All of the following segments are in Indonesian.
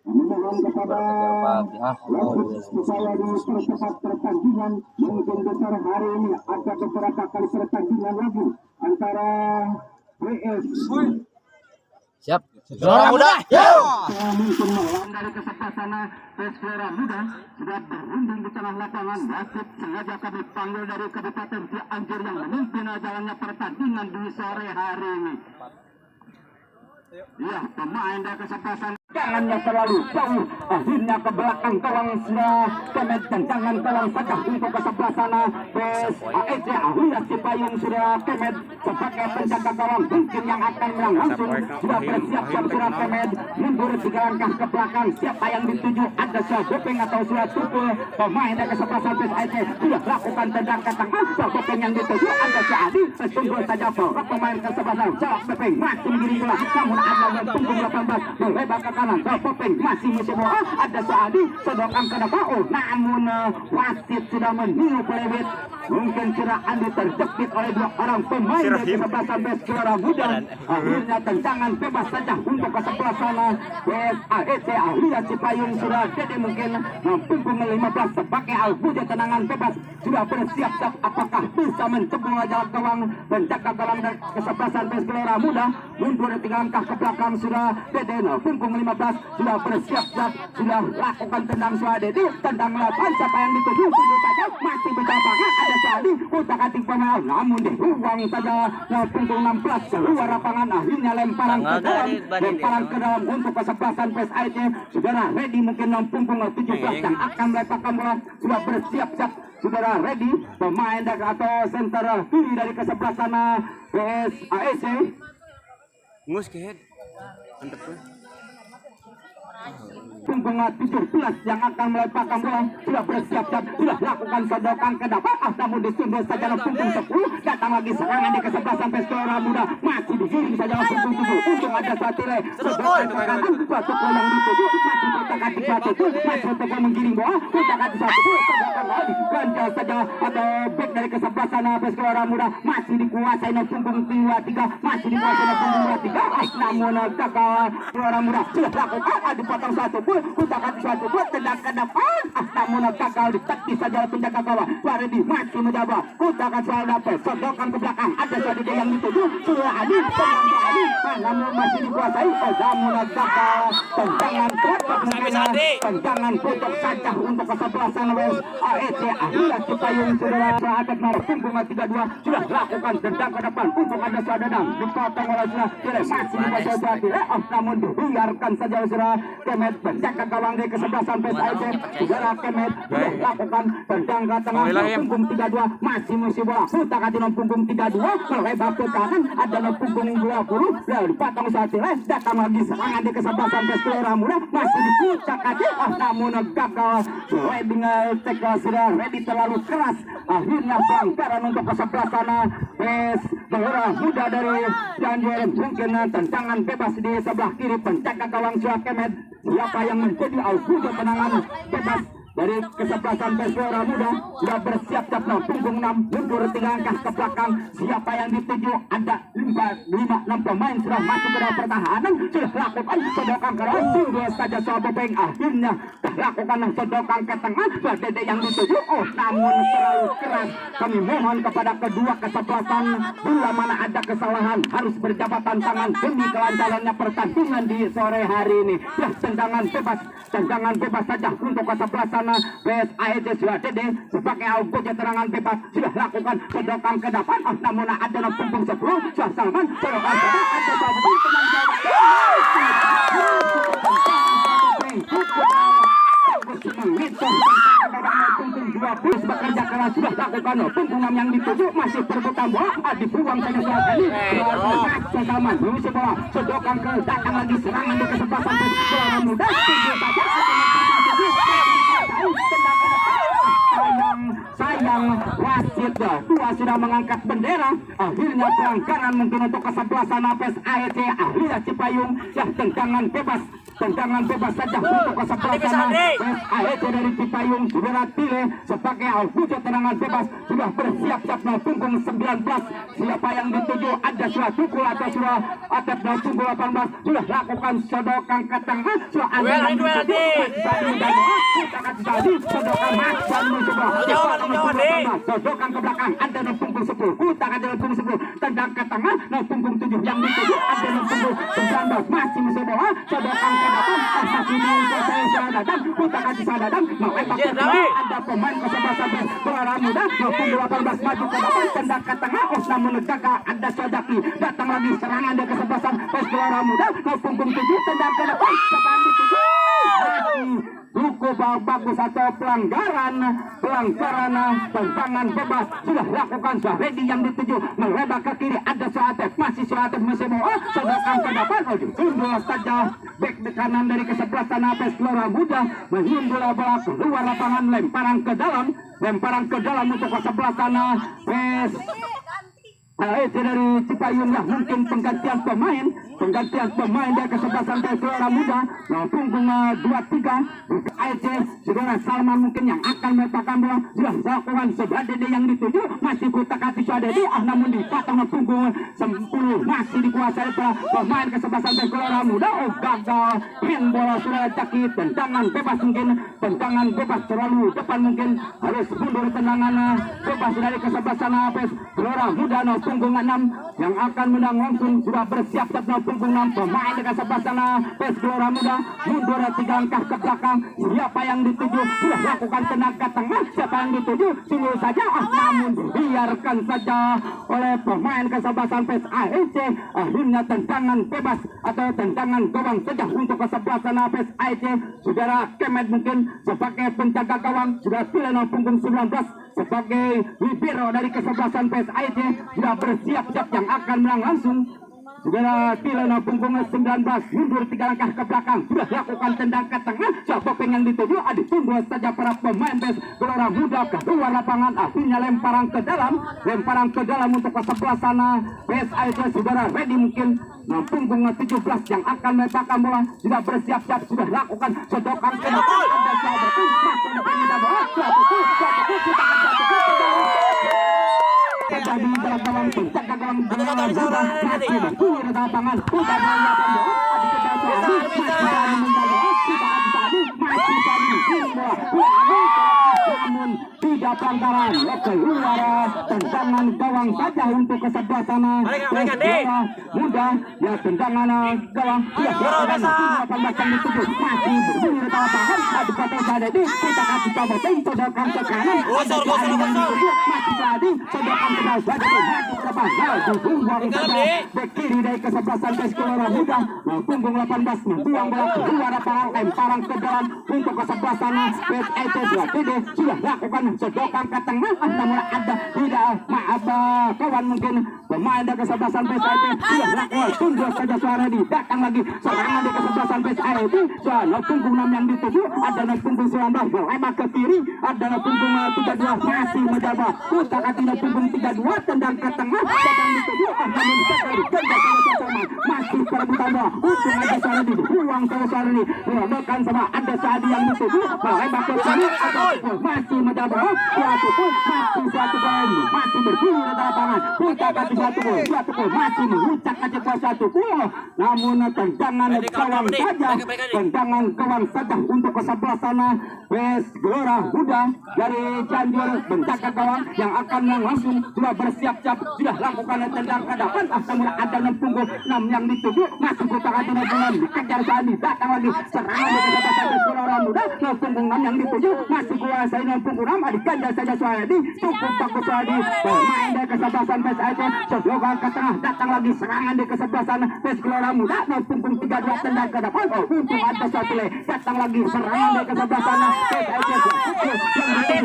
Memohon kepada supaya dipercepat pertandingan. Mungkin besar hari ini ada beberapa kali pertandingan lagi antara WS. Siap. Gelora Muda. Mungkin melawan dari kesempatan Gelora Muda sudah berunding di tengah lapangan. Wasit sengaja kami panggil dari Kabupaten Cianjur yang memimpin jalannya pertandingan di sore hari ini. Ya, pemain dari kesempatan jangannya terlalu jauh, akhirnya ke belakang tolong sudah Kemet dan jangan tolong saja untuk ke sebelah sana. AEC Ahliat Cipayung sudah Kemet sebagai penjaga gawang mungkin yang akan menyerang langsung sudah bersiap-siap sudah Kemet mundur 3 langkah ke belakang. Siapa yang dituju, ada sudah Bopeng atau sudah Tukul. Pemain dari sebelah sana AEC sudah lakukan tendang ke tengah. Bopeng yang dituju, ada sudah Adi. Tunggu saja pemain ke sebelah sana Bopeng masih mengirim bola, namun ada yang punggung 18 melebar ke kanan. Bopeng masih bola, ada Saadi sedokang ke depan. Namun wasit sudah meniup lewit. Mungkin sudah Andi terjepit oleh 2 orang pemain dari sebelah sampai Gelora Muda. Akhirnya tendangan bebas saja untuk ke sebelah sana. AEC Ahliat Cipayung sudah jadi mungkin punggung 15 sebagai Albuja tendangan bebas sudah bersiap-siap. Apakah bisa mencebur jalan gawang penjaga gawang dari kesebelasan Gelora Muda mundur 3 langkah ke belakang sudah Dedeno punggung 15 sudah bersiap-siap sudah lakukan tendang Suadedi tendang 8 siapa yang dituju tunggu saja masih bertabangan ada Suadi utak-atik pemain namun dibuang saja punggung 16 keluar lapangan akhirnya lemparan ke dalam untuk kesebelasan PSIC saudara ready mungkin punggung 17 yang akan melepaskan bola sudah bersiap-siap saudara ready pemain dari atau center kiri dari kesebelasan PSIC ngus kehead mantep tuh punggung 17 yang akan melepaskan bola sudah bersiap-siap sudah lakukan sodokan ke depan namun disundul saja punggung 10 datang lagi serangan di kesebelasan Gelora Muda masih digiring saja punggung 7 untung ada Satire sodokan ke kanan suatu gol yang dituju masih utak-atik satu gol masih coba menggiring bola utak-atik satu gol sodokan lagi ganjal saja atau back dari kesebelasan Gelora Muda masih dikuasai punggung 23 masih dikuasai punggung 23 namun gagal Gelora Muda sudah lakukan dipotong satu pun utak-atik satu pun tendang ke depan namun gagal ditekis saja penjaga gawang Waredi masih menjawab utak-atik soal dapat sodokan ke belakang ada Suadi yang dituju sudah Adi namun masih dikuasai namun gagal tendangan tendangan putus saja untuk kesebelasan AEC Ahliat Cipayung sudah saat punggung 32 sudah lakukan tendang ke depan untuk ada Suadadang dipotong oleh sudah masih dikuasai Suadi namun dibiarkan saja sudah Kemet penjaga gawang dari kesebelasan PSIC saudara Kemet lakukan tendang ke tengah punggung 32 masih bola utak-atik punggung 32 melebar ke kanan ada punggung 20 lalu dipotong Satire datang lagi serangan di kesebelasan Gelora Muda masih dipucak-atik namun gagal leading tackle sudah ready terlalu keras akhirnya pelanggaran untuk kesebelasan Gelora Muda dari Cianjur mungkin tendangan bebas di sebelah kiri penjaga gawang sudah Kemet siapa yang menjadi Albuja tendangan bebas dari kesebelasan Gelora Muda sudah bersiap-siap punggung 6 mundur 3 langkah ke belakang siapa yang dituju ada 5-6 pemain sudah masuk ke dalam pertahanan sudah lakukan sodokan ke dua saja soal Bopeng akhirnya lakukan sodokan ke tengah Dede yang dituju namun terlalu keras kami mohon kepada kedua kesebelasan bila mana ada kesalahan harus berjabatan tangan demi kelancarannya pertandingan di sore hari ini ya tendangan bebas saja untuk kesebelasan PSIC sudah Dede sebagai Albuja terangan bebas sudah lakukan sodokan ke depan namun ada punggung 10 sudah Salman sodokan ada Salman bekerja keras sudah lakukan punggung 6 yang dituju masih perebutan bola dibuang saja saat ini Salman mengisi bola sodokan ke datang lagi serangan di kesempatan Gelora Muda tunggu saja yang sayang wasit dua sudah mengangkat bendera. Akhirnya pelanggaran mungkin untuk kesebelasan APS AEC Ahlia Cipayung. Ya, tendangan bebas saja untuk kesebelasan APS AEC dari Cipayung. Saudara pilih sebagai wujud tendangan bebas sudah bersiap-siap punggung 19. Siapa yang dituju, ada sudah tukul atau sudah atlet punggung 18 sudah lakukan sodokan ke tengah. Sudah ada yang dituju kita akan jadi sodokan dan sodokan ke belakang ada di punggung 10. Kita akan jadi punggung 10 tendang ke tengah. Nah punggung 7 yang dituju ada di punggung 19 masih mencoba sodokan ke depan. Saya datang kita akan datang melempar ke belakang. Ada pemain kesebelasan Gelora Muda punggung 18 maju ke depan tendang ke tengah. Namun menjaga ada Sojaki datang lagi serangan dari kesebelasan Gelora Muda punggung 7 tendang ke depan. Sepanjang dituju cukup bagus atau pelanggaran tendangan bebas sudah lakukan Syahedi yang dituju melebar ke kiri ada Suatef masih bola sodokan ke depan tundul saja back di kanan dari kesebelasan APS Gelora Muda menghindul bola keluar lapangan lemparan ke dalam untuk kesebelasan APS dari Cipayung lah mungkin penggantian pemain dari kesebelasan Gelora Muda punggung 23 AEC saudara Salman mungkin yang akan meletakkan bola sudah melakukan Sodadede yang dituju masih kutak hati Sodadede namun dipotong punggung 10 masih dikuasai pemain kesebelasan Gelora Muda gagal bola sudah caki tendangan bebas terlalu depan mungkin harus mundur tendangan bebas dari kesebelasan APS Gelora Muda punggung 6 yang akan menang langsung sudah bersiap-siap punggung 6 pemain dekat sebelah sana APS Gelora Muda mundur 3 langkah ke belakang. Siapa yang dituju sudah lakukan tenaga tengah. Siapa yang dituju sungguh saja namun biarkan saja oleh pemain kesebelasan APS AEC. Akhirnya tendangan bebas atau tendangan gawang saja untuk kesebelasan APS AEC. Saudara Kemet mungkin sebagai penjaga gawang sudah pilih punggung 19 sebagai libero dari kesebelasan APS AEC sudah bersiap-siap yang akan menang langsung. Saudara Kilena punggung 19 mundur 3 langkah ke belakang sudah lakukan tendang ke tengah. Siapa yang dituju ditunggu saja para pemain APS Gelora Muda keluar lapangan. Akhirnya lemparan ke dalam untuk kesebelasan APS AEC. Saudara ready mungkin punggung 17 yang akan meletakkan bola sudah bersiap-siap sudah lakukan sodokan ke depan. Ada sahabat jadi dalam gawang penjaga gawang masih berkulir di lapangan sudah menyiapkan bola namun tidak pelanggaran keluar tendangan gawang saja untuk kesebelasan Gelora Muda ya tendangan gawang ya 18 dituju masih berkulir di lapangan ada potong Sadedi kita kasih coba sodokan ke kanan masih tadi sodokan ke bawah Sadedi maju ke depan dibuang saja bek kiri dari kesebelasan APS Gelora Muda punggung 18 membuang bola keluar lapangan lemparan ke dalam untuk kesebelasan APS AEC sudah lakukan sodokan ke tengah namun ada tidak kawan mungkin pemain dari kesebelasan APS AEC sudah lakukan tunduk saja suara di datang lagi serangan di kesebelasan APS AEC soal punggung 6 yang dituju ada punggung 19 lemak ke kiri ada punggung 32 masih menjaga utak hati punggung 32 tendang ke tengah yang dituju namun masih perebutan bola untuk ada suara di buang suara di melakukan sama ada saat yang dituju lemak ke kiri masih menjaga suatu pun masih bergulir di lapangan utak hati suatu pun masih mengucap aja suatu pun namun tendangan gawang saja untuk kesebelasan APS Gelora Muda dari Cianjur menjaga gawang yang akan langsung sudah bersiap-siap sudah lakukan tendang ke depan namun ada punggung 6 yang dituju masih putaran bulan dikejar Sandi datang lagi serangan dari kesebelasan APS Gelora Muda punggung 6 yang dituju masih kuasai punggung 6 dikejar saja Suadi cukup bagus Suadi pemain dari kesebelasan APS AEC sodokan ke tengah datang lagi serangan dari kesebelasan APS Gelora Muda punggung 32 tendang ke depan untuk ada satu datang lagi serangan dari kesebelasan APS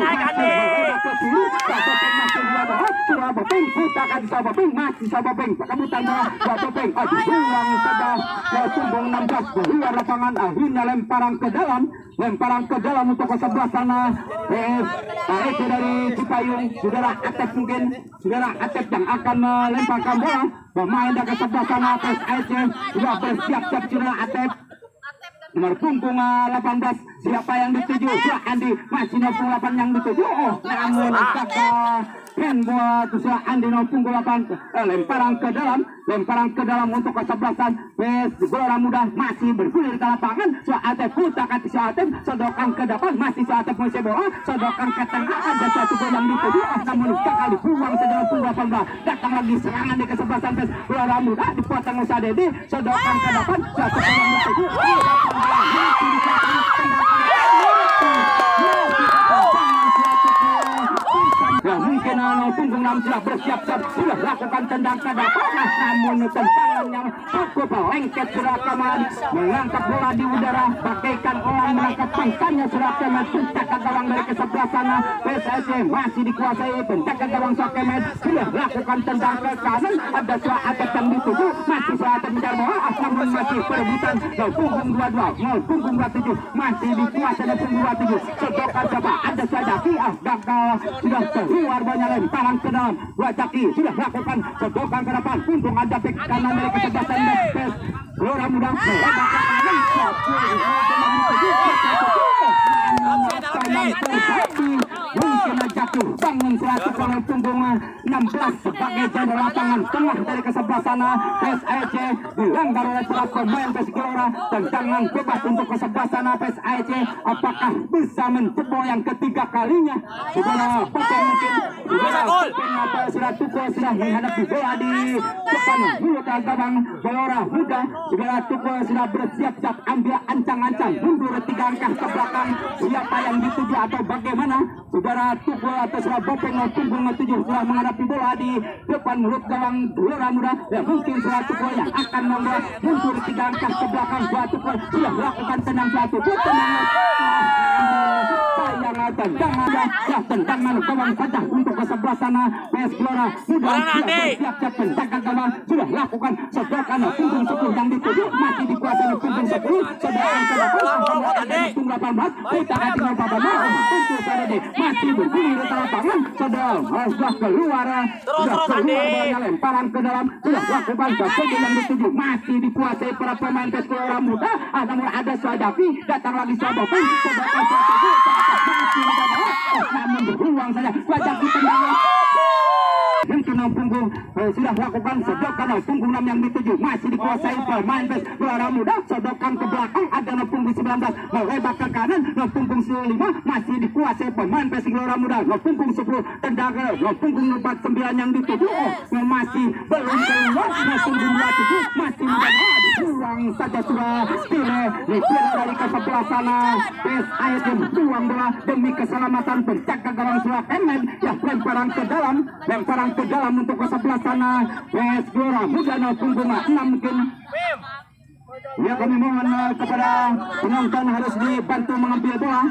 AEC ke kiri, Sabopeng masih dua bola, Surabopeng putakan Sabopeng masih Sabopeng, pekabutan bola, Sabopeng dibuang saja, Punggung 16 keluar lapangan, akhirnya lemparan ke dalam untuk ke sebelah sana. Tarik dari Cipayung, saudara Atep mungkin, saudara Atep yang akan melemparkan bola, pemain dari ke sebelah sana, PSIC sudah bersiap-siap saudara Atep. Nomor punggung 18 siapa yang dituju? Ya Andi masih 28 yang dituju. Oh namun handball sudah Andi nomor punggung 8 lemparan ke dalam untuk kesebelasan Gelora Muda masih bergulir ke lapangan. Suatep putakan Suatep sodokan ke depan masih Suatep masih bola sodokan ke tengah ada satu gol yang dituju. Oh namun gagal dibuang sedalam punggung 18 datang lagi serangan di kesebelasan Gelora Muda dipotong oleh Sadedi sodokan ke depan satu gol yang dituju. Ya mungkin punggung 6 sudah bersiap-siap sudah lakukan tendang ke depan namun tendangannya cukup lengket sudah kembali mengangkat bola di udara bagaikan orang menangkap pangkanya sudah kemet pencetak gawang dari ke sebelah sana. PSIC masih dikuasai pencetak gawang Sokemet sudah lakukan tendang ke kanan ada suara Atep yang dituju masih suara mencari bola namun masih perebutan punggung 22 punggung 27 masih dikuasai oleh punggung 27 sedokan coba ada suara Jaki gagal sudah keluar banyak lemparan ke dalam Jaki sudah lakukan sedokan ke depan punggung ada bek kanan dari kesebelasan Gelora Muda mungkin jatuh bangun 100 oleh punggung 16 sebagai jalan lapangan tengah dari kesebelah sana. PSIC dilanggar oleh para pemain PES Gelora tendangan bebas untuk kesebelah sana. PSIC apakah bisa menjebol yang ketiga kalinya? Sudah pakai mungkin sudah Tukul sudah menghadapi bola di depan mulut gawang Gelora Muda. Sudah Tukul sudah bersiap-siap ambil ancang-ancang mundur 3 langkah ke belakang. Siapa yang dituju atau bagaimana? Saudara Tukul atau sudah Bopeng punggung 7 sudah menghadapi bola di depan mulut gawang Gelora Muda. Ya mungkin sudah Tukul yang akan membuat mundur 3 langkah ke belakang. Sudah Tukul sudah melakukan tenang satu tendangan tendangan gawang saja untuk ke sebelah sana. PS Gelora Muda siap-siap pencetak gawang sudah lakukan sedokan punggung 10 yang dituju masih dikuasai punggung 10 sedokan ke depan punggung 18 putakan tinggal Babana untuk Sadede masih bergulir di lapangan sudah keluar banyak lemparan ke dalam sudah lakukan sedokan yang dituju masih dikuasai para pemain PS Gelora Muda. Namun ada Suadapi datang lagi Suadopeng sedokan namun beruang saja wajah di tendangan mungkin punggung sudah lakukan sedokan punggung 6 yang dituju masih dikuasai pemain PES Gelora Muda. Sedokan ke belakang ada punggung 19 melebar ke kanan punggung 5 masih dikuasai pemain PES Gelora Muda. Punggung 10 tendangan punggung 49 yang dituju masih belum keluar punggung 27 masih buang saja sudah pilih dari ke sebelah sana. PSIC buang bola demi keselamatan penjaga gawang Kemen ya lemparan ke dalam untuk ke sebelah sana. PS Gelora Muda punggung 6 mungkin ya kami mohon kepada penonton harus dibantu mengambil bola.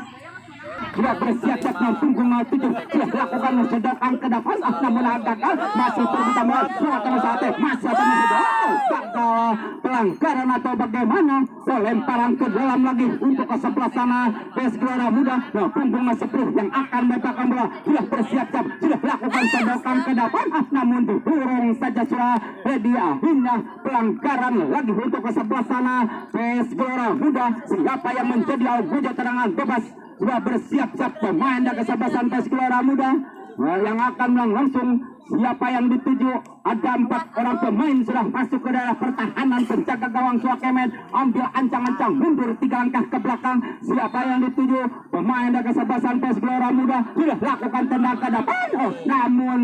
Sudah bersiap-siap punggung 7 sudah lakukan sedokan ke depan namun gagal masih terbuka bola suatu saat masih ada gagal pelanggaran atau bagaimana lemparan ke dalam lagi untuk ke sebelah sana. PS Gelora Muda punggung 10 yang akan melepaskan bola sudah bersiap-siap sudah lakukan sedokan ke depan namun didorong saja sudah akhirnya pelanggaran lagi untuk ke sebelah sana. PS Gelora Muda siapa yang menjadi algojo tendangan bebas sudah bersiap-siap pemain dari kesebelasan PES Gelora Muda yang akan langsung siapa yang dituju. Ada 4 orang pemain sudah masuk ke daerah pertahanan penjaga gawang Kemen ambil ancang-ancang mundur 3 langkah ke belakang. Siapa yang dituju pemain dari kesebelasan PES Gelora Muda sudah lakukan tendang ke depan namun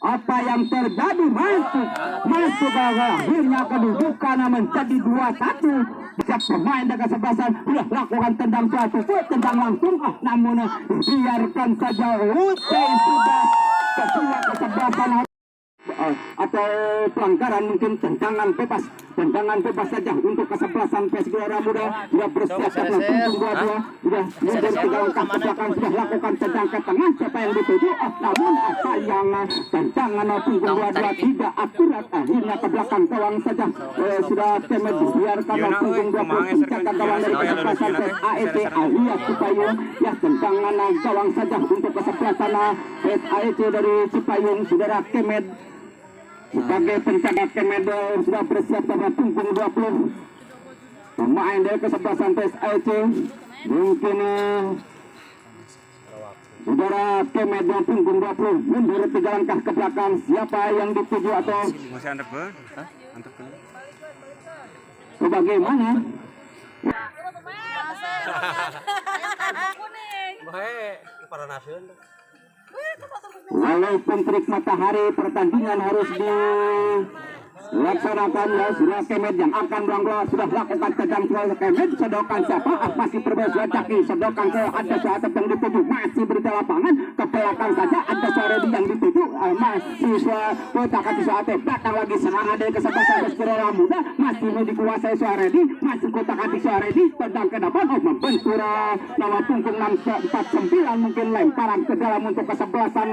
apa yang terjadi masuk akhirnya kedudukan menjadi 2-1. Setiap pemain dari kesebelasan sudah lakukan tendang suatu tendang langsung namun biarkan saja usai sudah kedua kesebelasan atau pelanggaran mungkin tendangan bebas saja untuk kesebelasan PS Gelora Muda sudah bersiap dalam punggung 22 sudah mundur 3 langkah ke belakang sudah lakukan tendang ke tengah siapa yang dituju namun sayang tendangan punggung 22 tidak akurat akhirnya ke belakang gawang saja sudah Kemet biarkan punggung 20 penjaga gawang dari kesebelasan PS AEC alias Cipayung ya tendangan gawang saja untuk kesebelasan PS AEC dari Cipayung saudara Kemet sebagai penjaga Kemet sudah bersiap pada punggung 20 pemain dari kesebelasan PS AEC mungkin saudara Kemet yang punggung 20 mundur 3 langkah ke belakang siapa yang dituju atau masih antep ke? Antep ke? bagaimana walaupun terik matahari pertandingan harus dilaksanakan ya sudah Kemet yang akan berangkat sudah lakukan tendang Kemet sedokan siapa masih berbeza caki sedokan ke ada suatu yang dituju masih berita lapangan ke belakang saja ada suara yang dituju mahasiswa kota Katisate datang lagi serangan dari kesebelasan PS Gelora Muda masih mau dikuasai Suaredi masih kota Katisate tendang ke depan membentur nama punggung 649 mungkin lemparan ke dalam untuk kesebelasan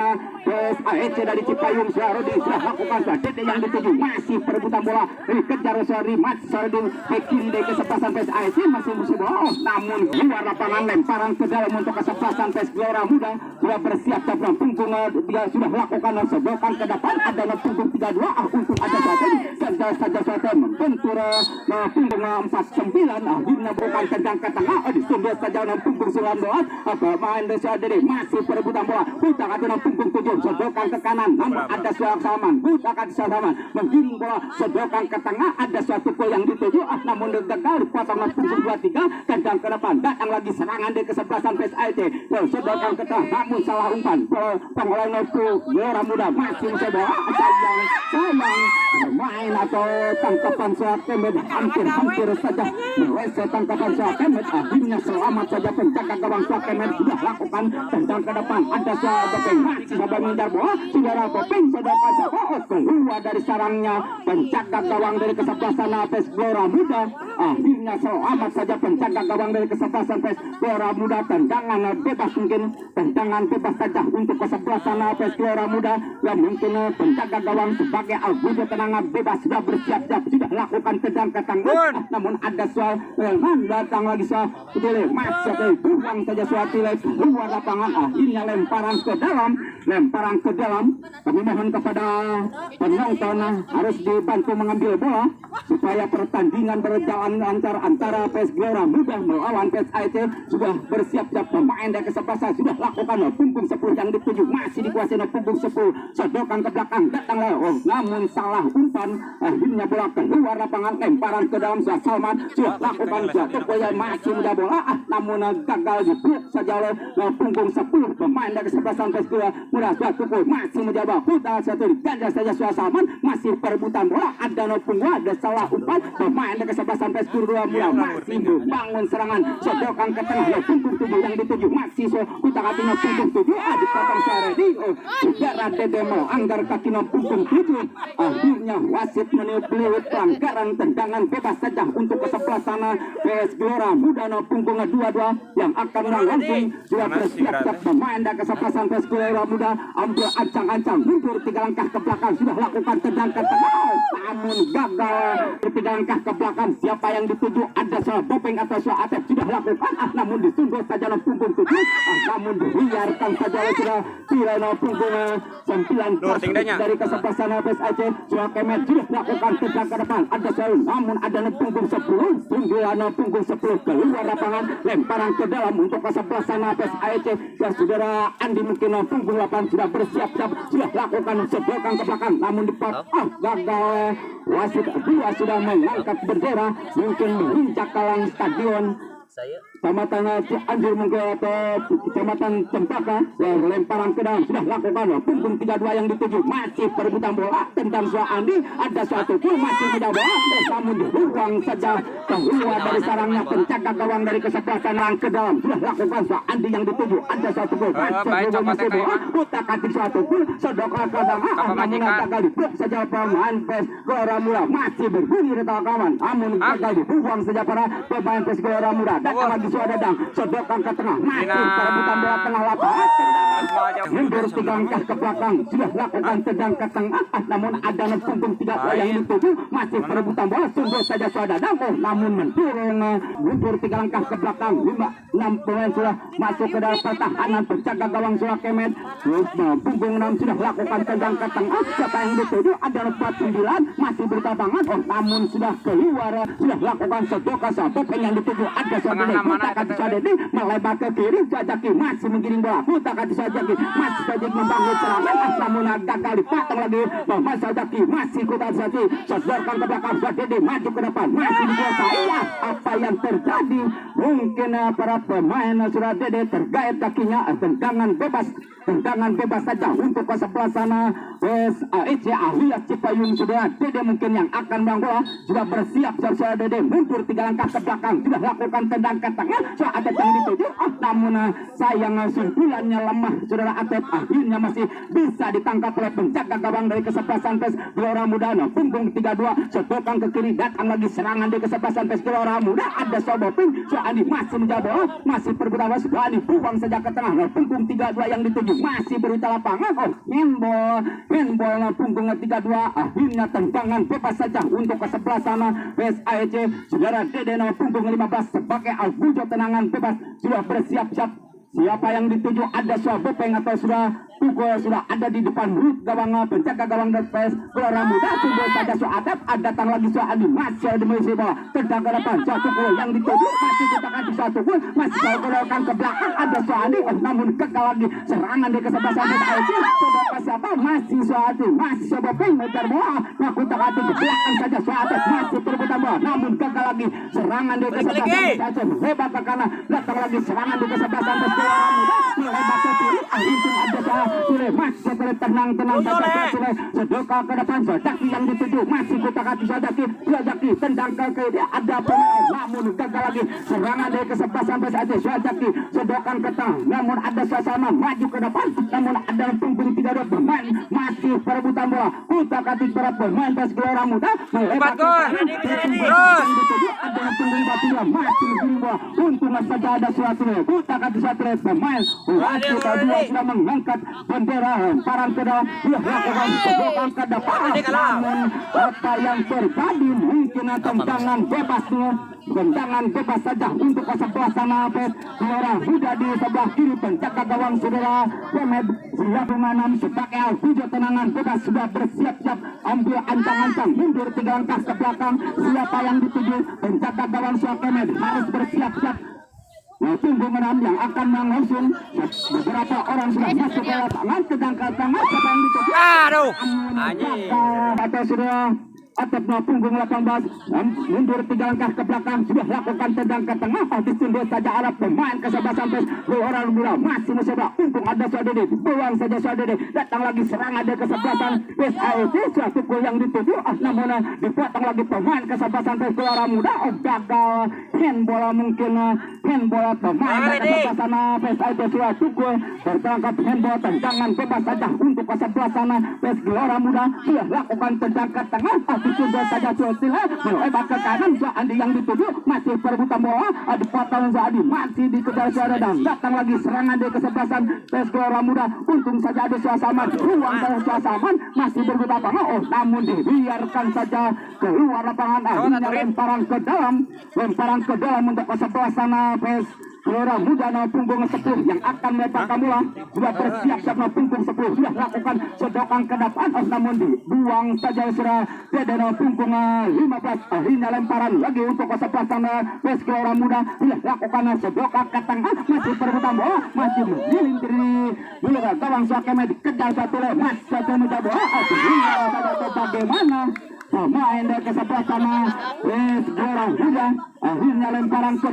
PS AEC dari Cipayung Suaredi sudah lakukan saja yang dituju masih perebutan bola dikejar Suaredi Suaredi back kiri dari kesebelasan PS AEC masih musuh bola namun luar lapangan lemparan ke dalam untuk kesebelasan PS Gelora Muda sudah bersiap dalam punggung dia sudah lakukan sedokan ke depan ada punggung 32 untuk ada saja saja membentur punggung 49 akhirnya bukan tendang ke tengah disundul saja punggung 19 pemain Suaredi masih perebutan bola putar ke punggung 7 sedokan ke kanan namun ada suara Salman putar ke Salman menggiring bola sedokan ke tengah ada suatu gol yang dituju namun gagal dipotong punggung 23 tendang ke depan datang lagi serangan dari kesebelasan PS AEC sedokan ke tengah namun salah umpan pengolahan Gelora Muda masih mencoba sayang main atau tangkapan Kemet hampir saja meleset tangkapan Kemet akhirnya selamat saja penjaga gawang Kemet sudah lakukan tendang ke depan ada Bopeng masih coba mengejar bola saudara Bopeng saudara keluar dari sarangnya penjaga gawang dari kesebelasan PS Gelora Muda akhirnya selamat saja penjaga gawang dari kesebelasan PS Gelora Muda tendangan bebas mungkin tendangan bebas saja untuk kesebelasan PS Gelora Muda yang mungkin penjaga gawang sebagai Albudo tendangan bebas sudah bersiap-siap sudah lakukan tendang ke tengah namun ada soal datang lagi soal masuk buang saja suatu luar lapangan akhirnya lemparan ke dalam kami mohon kepada penonton harus dibantu mengambil bola supaya pertandingan berjalan antara PS Gelora Muda melawan PS AEC sudah bersiap-siap pemain dari kesebelasan sudah lakukan punggung 10 yang dituju masih dikuasai punggung 10 sedokan ke belakang datanglah namun salah umpan akhirnya bola keluar lapangan lemparan ke dalam Salman sudah lakukan jatuh bola masih mudah bola namun gagal diblok saja oleh punggung 10 pemain dari kesebelasan PS Gelora Muda jatuh masih menjawab putar satu ganda saja Salman masih perebutan bola ada punggung ada salah umpan pemain dari kesebelasan PS Gelora Muda masih membangun serangan sedokan ke tengah punggung 7 yang dituju masih putar hatinya punggung 7 dipotong Suaredi udara Dedemo anggar kaki punggung 7 akhirnya wasit meniup peluit pelanggaran tendangan bebas saja untuk kesebelasan PS Gelora Muda punggung 22 yang akan langsung sudah bersiap pemain dari kesebelasan PS Gelora Muda ambil ancang-ancang mundur 3 langkah ke belakang sudah lakukan tendang ke tengah namun gagal 3 langkah ke belakang siapa yang dituju ada soal Bopeng atau soal Atep sudah lakukan namun disundul saja punggung 7 namun dibiarkan saja sudah tidak punggung 9 dari kesebelasan PS AEC soal Kemet sudah lakukan tendang ke depan ada soal namun ada punggung 10 sundulan punggung 10 keluar lapangan lemparan ke dalam untuk kesebelasan PS AEC dan saudara Andi mungkin punggung 8 sudah bersiap-siap sudah lakukan sedokan ke belakang namun gagal wasit kedua sudah mengangkat bendera mungkin menginjak kalang stadion Kecamatan Cianjur mungkin atau Kecamatan Cempaka lemparan ke dalam sudah lakukan punggung 32 yang dituju masih perebutan bola tendang Andi ada suatu pun masih tidak bola namun dibuang saja keluar dari sarangnya penjaga gawang dari kesebelasan orang ke dalam sudah lakukan Andi yang dituju ada suatu pun masih bola utak hati suatu pun sodok ke dalam namun gagal diblok saja pemain PES Gelora Muda masih berbunyi di tengah kawan namun gagal dibuang saja para pemain PES Gelora Muda datang lagi Dadang sodokkan ke tengah masih perebutan bola tengah lapangan mundur 3 langkah ke belakang sudah lakukan tendang ke tengah namun ada punggung 3 yang dituju masih perebutan bola sungguh saja Dadang namun mundur 3 langkah ke belakang 5-6 pemain sudah masuk ke dalam pertahanan penjaga gawang Surah Kemet punggung 6 sudah lakukan tendang ke tengah siapa yang dituju ada 49 masih bertabangan namun sudah keluar sudah lakukan sodokkan satu yang dituju ada Sodede Sadedi melebar ke kiri Sajaki masih menggiring bola Utakati Sajaki masih saja membangun serangan namun gagal dipotong lagi Mas Sajaki masih kutat saja sodorkan ke belakang Sadedi maju ke depan masih dikuasai apa yang terjadi mungkin para pemain Suradede tergait kakinya tendangan bebas saja untuk ke sebelah sana WSAEC Ahliat Cipayung sudah Dede mungkin yang akan menang bola sudah bersiap Suradede mundur 3 langkah ke belakang sudah lakukan tendang ke tengah sudah ada yang dituju namun sayang sundulannya lemah saudara atlet akhirnya masih bisa ditangkap oleh penjaga gawang dari kesebelasan PES Gelora Muda punggung 32 sodokkan ke kiri datang lagi serangan dari kesebelasan PES Gelora Muda ada Soboping Andi masih menjaga masih perbuatan Andi buang saja ke tengah punggung 32 yang dituju masih berita lapangan handball punggung 32 akhirnya tendangan bebas saja untuk kesebelasan PES AEC saudara Dede punggung 15 sebagai Albujo tenangan bebas sudah bersiap-siap siapa yang dituju ada Sobopeng atau sudah pukul sudah ada di depan mulut gawang penjaga gawang dari PES Gelora Muda sungguh saja Soadap ada datang lagi Soadi masih ada mengisi bola tendang ke depan satu gol yang dituju masih ditekan di satu gol masih golkan ke belakang ada Soadi namun gagal lagi serangan di kesebelasan PES saudara siapa masih Soadi masih Sobopeng mencari bola aku tak hati ke belakang saja Soadap masih perebutan bola namun gagal lagi serangan di kesebelasan PES hebat ke kanan datang lagi serangan di kesebelasan PES Gelora Muda hebat ke kiri untung ada Sule masih boleh tenang saja Sule sedoka ke depan Sajaki yang dituju masih kutak hati Sajaki tendang ke kiri ada pemain namun gagal lagi serangan dari kesebelasan PES AEC Sajaki sedokan ke tengah namun ada suasana maju ke depan namun ada punggung 32 pemain masih perebutan bola kutak hati para pemain PES Gelora Muda melebar ke kanan terus ada punggung 42 masih menggiring bola untung saja ada suatu kutak hati pemain waktu kedua sudah mengangkat bendera lemparan ke dalam lakukan sedokan ke depan namun apa yang terjadi mungkin tendangan bebas saja untuk ke sebelah sana PES Gelora Muda di sebelah kiri penjaga gawang saudara Kemet siap menanam sebagai Alfujo tenangan bebas sudah bersiap-siap ambil ancang-ancang mundur 3 langkah ke belakang siapa yang dituju penjaga gawang Kemet harus bersiap-siap punggung 6 yang akan mengusung beberapa orang sudah masuk ke lapangan tendang ke tengah siapa yang dituju atau sudah atap punggung 18 mundur 3 langkah ke belakang sudah lakukan tendang ke tengah ditunduk saja arah pemain kesebelasan PES Gelora Muda masih mencoba untung ada Sadede buang saja Sadede datang lagi serangan dari kesebelasan PES AEC suatu gol yang dituju namun dipotong lagi pemain kesebelasan PES Gelora Muda gagal handball mungkin handball pemain kesebelasan PES AEC suatu gol tertangkap handball tendangan bebas saja untuk kesebelasan PES Gelora Muda sudah lakukan tendang ke tengah ditunduk saja Sila melebar ke kanan Andi yang dituju masih perebutan bola dipotong Andi masih dikejar Dadang datang lagi serangan dari kesebelasan PES Gelora Muda untung saja ada Suasaman ruang dari Suasaman masih berbuta namun dibiarkan saja keluar lapangan akhirnya lemparan ke dalam untuk kesebelasan PES Gelora Muda punggung 10 yang akan melepaskan bola sudah bersiap-siap punggung 10 sudah lakukan sedokan ke depan namun dibuang saja sudah Dede punggung 15 akhirnya lemparan lagi untuk kesebelasan PES Gelora Muda sudah lakukan sedokan ke tengah masih perebutan bola masih menggiling diri gawang Kemet dikejar satu masih satu mencoba bola bagaimana pemain dari sebelah sana Pes Gelora Muda. Akhirnya lemparan ke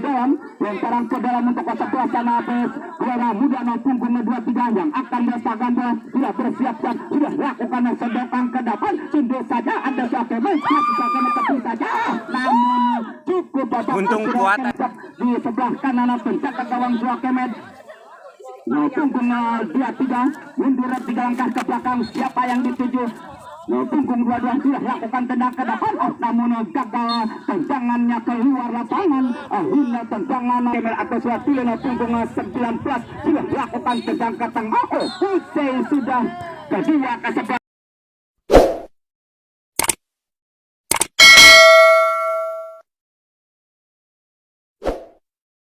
dalam untuk sebelah sana Pes Gelora Muda punggung 23 yang akan bersagan sudah bersiap-siap, sudah lakukan sedokan ke depan. Sundul saja ada Syakemel masih Syakemel tepi saja, namun cukup babak Untung kuat di sebelah kanan pencak ke gawang Syakemel. Punggung 23 mundur 3 langkah ke belakang. Siapa yang dituju? Punggung 22 sudah lakukan tendang ke depan, namun gagal tendangannya keluar lapangan. Akhirnya tendangan Kemal atau suatu punggung 19 sudah lakukan tendang ke tengah. Hussein sudah kedua ke